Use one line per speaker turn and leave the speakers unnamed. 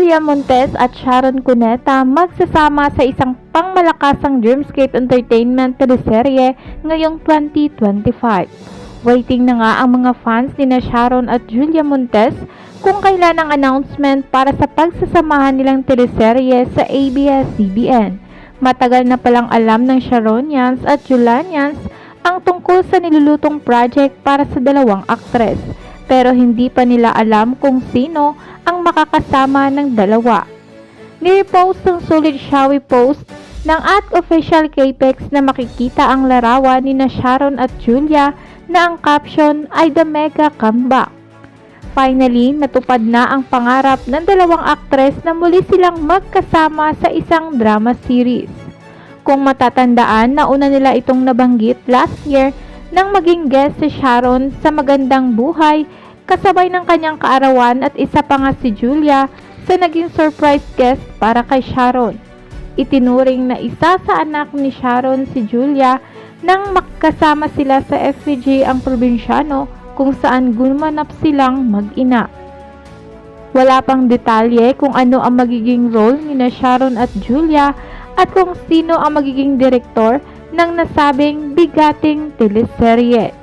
Julia Montes at Sharon Cuneta magsasama sa isang pangmalakasang Dreamscape Entertainment teleserye ngayong 2025. Waiting na nga ang mga fans ni Sharon at Julia Montes kung kailan ang announcement para sa pagsasamahan nilang teleserye sa ABS-CBN. Matagal na palang alam ng Sharonians at Julianians ang tungkol sa nilulutong project para sa dalawang aktres, pero hindi pa nila alam kung sino ang makakasama ng dalawa. Nirepost ng Solid Shawi post ng @official Capex na makikita ang larawan ni Sharon at Julia na ang caption ay The Mega Comeback. Finally, natupad na ang pangarap ng dalawang aktres na muli silang magkasama sa isang drama series. Kung matatandaan, nauna nila itong nabanggit last year nang maging guest si Sharon sa Magandang Buhay kasabay ng kanyang kaarawan at isa pa nga si Julia sa naging surprise guest para kay Sharon. Itinuring na isa sa anak ni Sharon si Julia nang makasama sila sa FPJ ang Probinsyano kung saan gumanap silang mag-ina. Wala pang detalye kung ano ang magiging role ni Sharon at Julia at kung sino ang magiging direktor ng nasabing bigating teleserye.